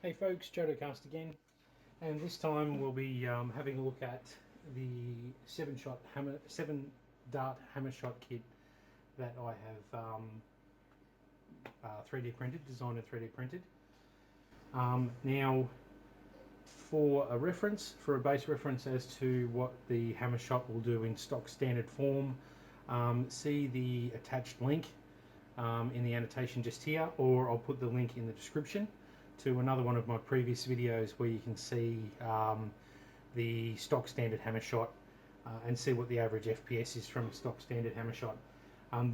Hey folks, JodoCast again, and this time we'll be having a look at the 7-dart Hammershot kit that I have 3D printed, designed and 3D printed. Now, for a base reference as to what the Hammershot will do in stock standard form, see the attached link in the annotation just here, or I'll put the link in the description to another one of my previous videos where you can see the stock standard Hammershot and see what the average FPS is from a stock standard Hammershot.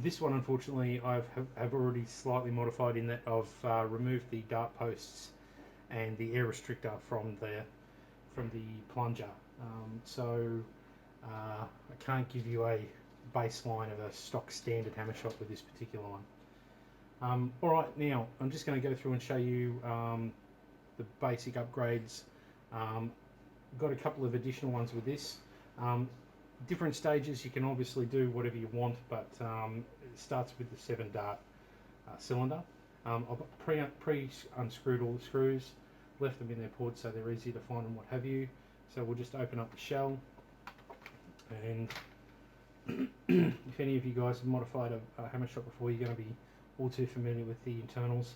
This one, unfortunately, have already slightly modified in that I've removed the dart posts and the air restrictor from the plunger. So I can't give you a baseline of a stock standard Hammershot with this particular one. Alright, now I'm just going to go through and show you the basic upgrades. Got a couple of additional ones with this. Different stages, you can obviously do whatever you want, but it starts with the 7-dart cylinder. I've pre-unscrewed all the screws, left them in their ports so they're easy to find and what have you. So we'll just open up the shell, and if any of you guys have modified a Hammershot before, you're going to be all too familiar with the internals.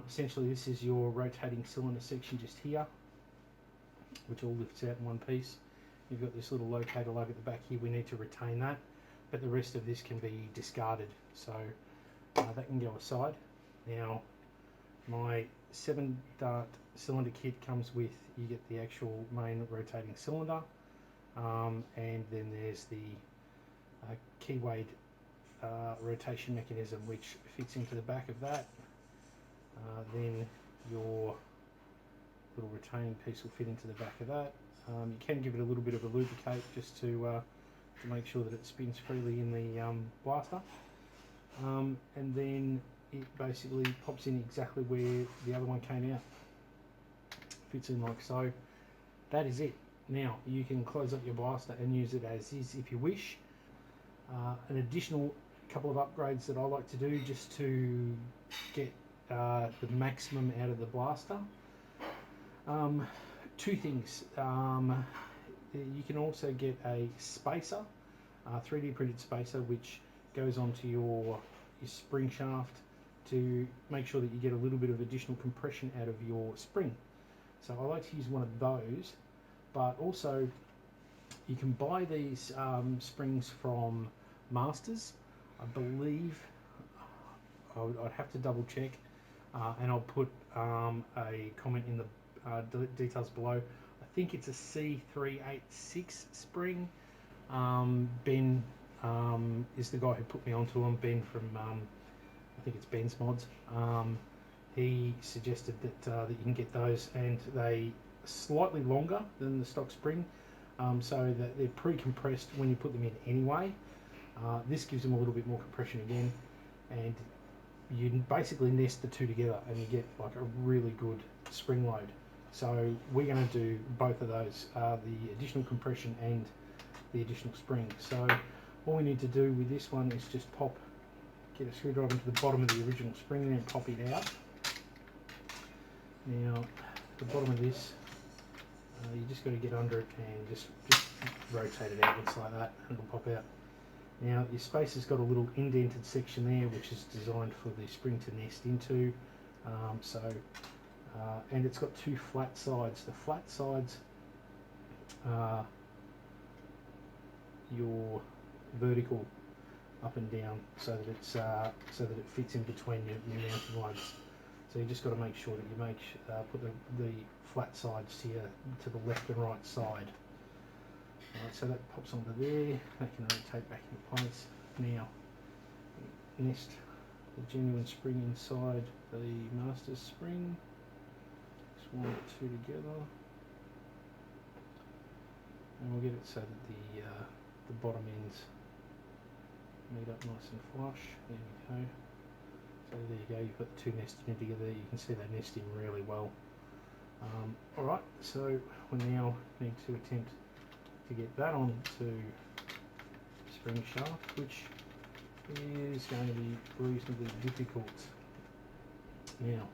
Essentially, this is your rotating cylinder section just here, which all lifts out in one piece. You've got this little locator lug at the back here. We need to retain that, but the rest of this can be discarded, so that can go aside. Now, my 7-dart cylinder kit comes with, you get the actual main rotating cylinder, and then there's the keywayed rotation mechanism which fits into the back of that. Then your little retaining piece will fit into the back of that. You can give it a little bit of a lubricate just to make sure that it spins freely in the blaster, and then it basically pops in exactly where the other one came out. Fits in like so. That is it. Now you can close up your blaster and use it as is if you wish. An additional couple of upgrades that I like to do just to get the maximum out of the blaster. Two things. You can also get a spacer, 3D printed spacer, which goes onto your spring shaft to make sure that you get a little bit of additional compression out of your spring. So I like to use one of those, but also you can buy these springs from Masters, I believe. I'd have to double check, and I'll put a comment in the details below. I think it's a C386 spring. Ben is the guy who put me onto them. Ben from I think it's Ben's Mods. He suggested that you can get those, and they are slightly longer than the stock spring, so that they're pre-compressed when you put them in anyway. This gives them a little bit more compression again, and you basically nest the two together and you get like a really good spring load. So we're going to do both of those, the additional compression and the additional spring. So all we need to do with this one is just get a screwdriver into the bottom of the original spring and pop it out. Now the bottom of this, you just got to get under it and just rotate it outwards like that, and it'll pop out. Now your spacer's got a little indented section there which is designed for the spring to nest into, and it's got two flat sides. The flat sides are your vertical up and down, so that it's so that it fits in between your mounting lugs. So you just got to make sure that you put the flat sides to the left and right side. Alright, so that pops onto there. That can rotate back into place. Now, nest the genuine spring inside the master spring. Just wind the two together, and we'll get it so that the bottom ends meet up nice and flush. There we go. So there you go. You've got the two nested in together. You can see they nest in really well. Alright, so we now need to attempt to get that onto spring shaft, which is going to be reasonably difficult. Now,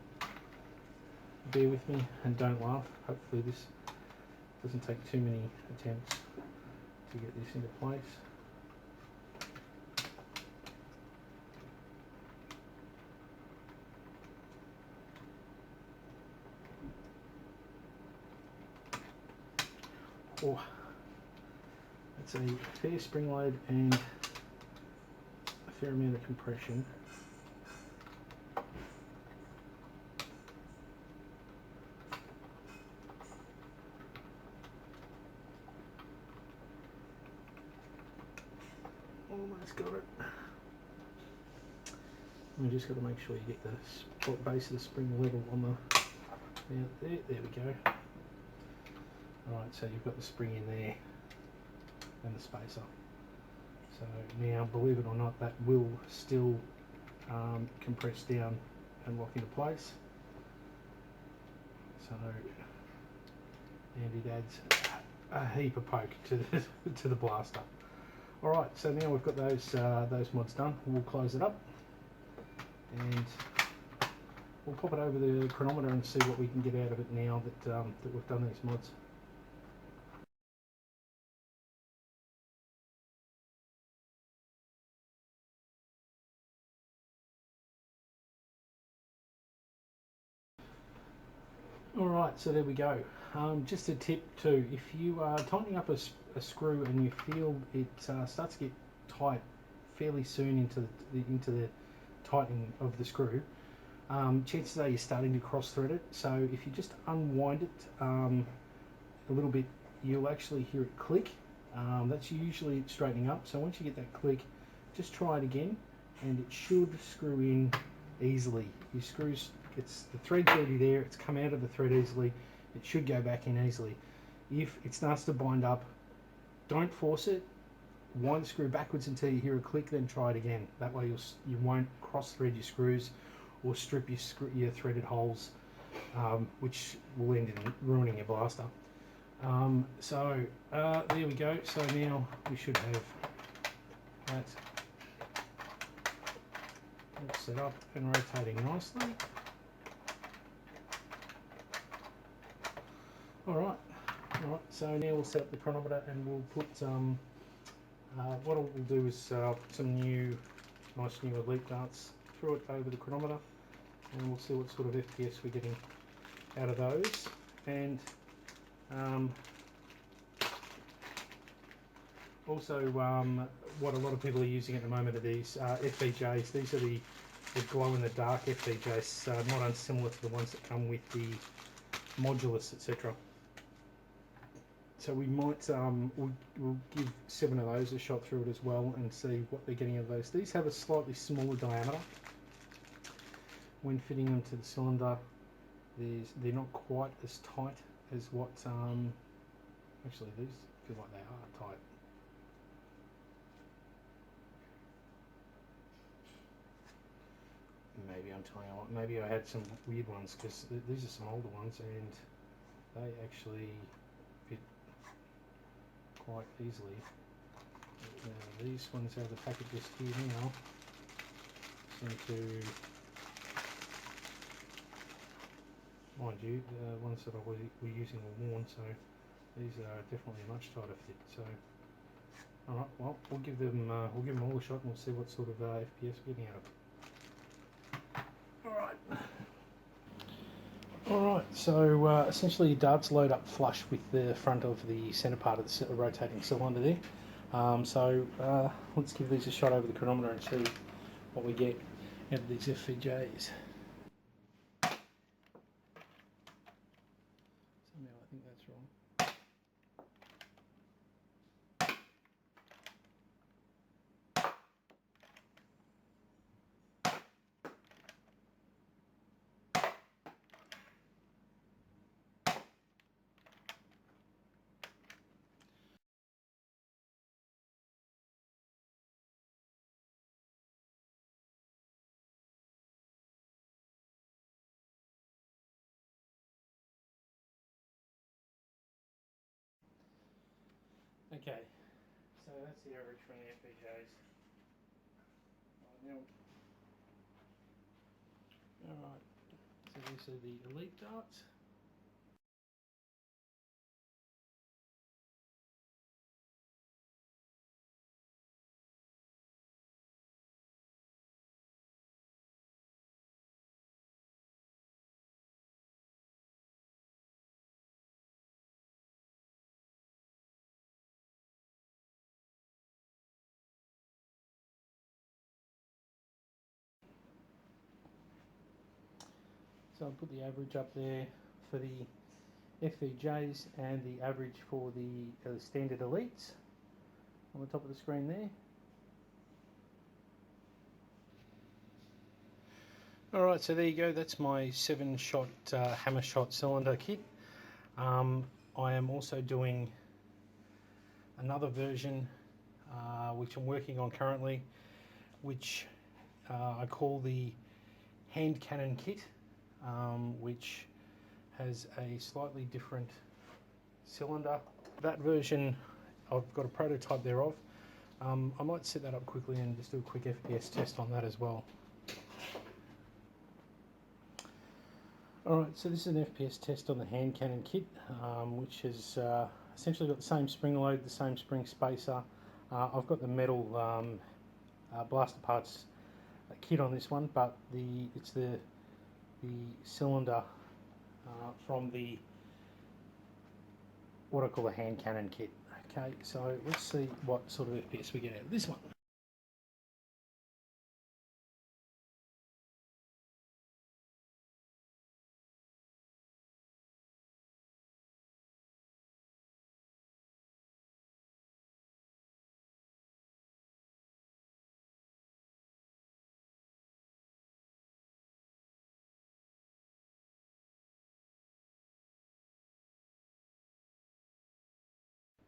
bear with me and don't laugh. Hopefully this doesn't take too many attempts to get this into place. Oh, that's a fair spring load and a fair amount of compression. Almost got it. We just got to make sure you get the base of the spring level on the there. There we go. Alright, so you've got the spring in there and the spacer. So now, believe it or not, that will still compress down and lock into place. So, and it adds a heap of poke to the blaster. Alright, so now we've got those mods done. We'll close it up and we'll pop it over the chronometer and see what we can get out of it now that we've done these mods. Alright, so there we go. Just a tip too, if you are tightening up a screw and you feel it starts to get tight fairly soon into the tightening of the screw, chances are you're starting to cross thread it. So if you just unwind it a little bit, you'll actually hear it click. That's usually straightening up. So once you get that click, just try it again and it should screw in easily. Your screws, it's the thread's already there, it's come out of the thread easily, it should go back in easily. If it starts to bind up, don't force it, wind the screw backwards until you hear a click, then try it again. That way you won't cross thread your screws or strip your threaded holes, which will end in ruining your blaster. There we go. So now we should have that all set up and rotating nicely. Alright, so now we'll set up the chronometer and we'll put what we'll do is put some nice new elite darts through it over the chronometer and we'll see what sort of FPS we're getting out of those. And also what a lot of people are using at the moment are these FPJs. These are the glow in the dark FPJs, not unsimilar to the ones that come with the modulus, etc. So we might we'll give 7 of those a shot through it as well and see what they're getting out of those. These have a slightly smaller diameter. When fitting them to the cylinder, they're not quite as tight as what actually these feel like they are tight. Maybe I'm telling you what, maybe I had some weird ones because these are some older ones and they actually fit quite easily. These ones have the packet disc here now seem to, mind you, the ones that I were using were worn, so these are definitely a much tighter fit. So, all right, well, we'll give them all a shot and we'll see what sort of FPS we're getting out of it. Alright, so essentially your darts load up flush with the front of the centre part of the rotating cylinder there. Let's give these a shot over the chronometer and see what we get out of these FPJs. So now I think that's wrong. Okay, so that's the average from the FPJs. Alright, so So these are the elite darts. So I'll put the average up there for the FVJs and the average for the standard elites on the top of the screen there. Alright, so there you go, that's my 7-shot Hammershot cylinder kit. I am also doing another version which I'm working on currently, which I call the hand cannon kit, which has a slightly different cylinder. That version I've got a prototype thereof. I might set that up quickly and just do a quick FPS test on that as well. Alright, so this is an FPS test on the hand cannon kit, which has essentially got the same spring load, the same spring spacer. I've got the metal blaster parts kit on this one, but it's the cylinder from the what I call a hand cannon kit. Okay, so let's see what sort of FPS we get out of this one.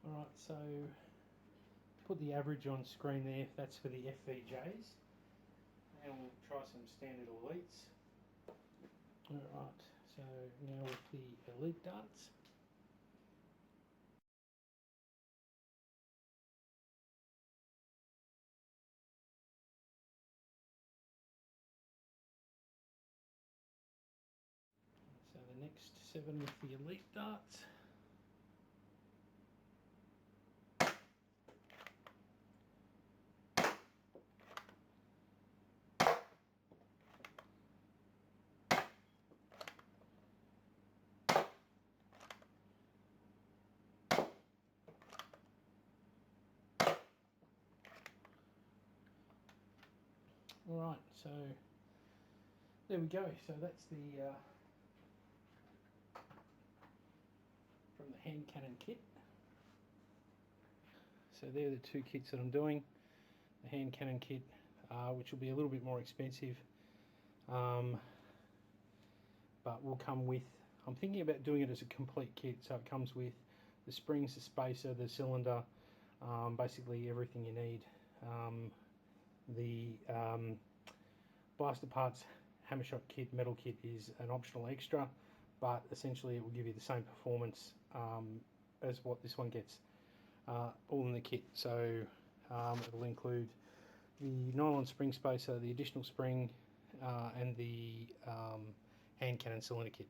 Alright, so put the average on screen there, that's for the FVJs. Now we'll try some standard elites. Alright, so now with the elite darts. So the next 7 with the elite darts. Alright, so there we go. So that's the from the hand cannon kit. So they're the two kits that I'm doing. The hand cannon kit, which will be a little bit more expensive, but will come with, I'm thinking about doing it as a complete kit, so it comes with the springs, the spacer, the cylinder, basically everything you need. The blaster parts Hammershot kit, metal kit, is an optional extra, but essentially it will give you the same performance as what this one gets, all in the kit. So it will include the nylon spring spacer, the additional spring, and the hand cannon cylinder kit.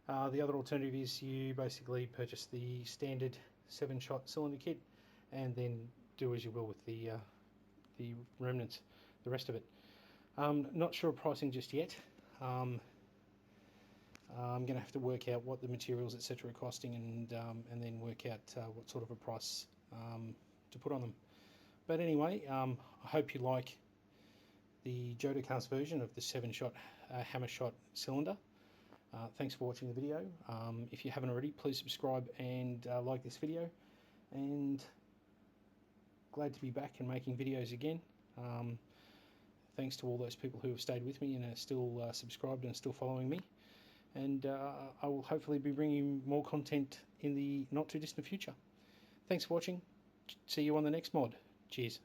The other alternative is you basically purchase the standard 7-shot cylinder kit and then do as you will with the remnants, the rest of it. Not sure of pricing just yet. I'm going to have to work out what the materials, etc., are costing, and then work out what sort of a price to put on them. But anyway, I hope you like the Jodocast version of the 7-shot Hammershot cylinder. Thanks for watching the video. If you haven't already, please subscribe and like this video. And glad to be back and making videos again. Thanks to all those people who have stayed with me and are still subscribed and still following me. And I will hopefully be bringing more content in the not too distant future. Thanks for watching. See you on the next mod. Cheers.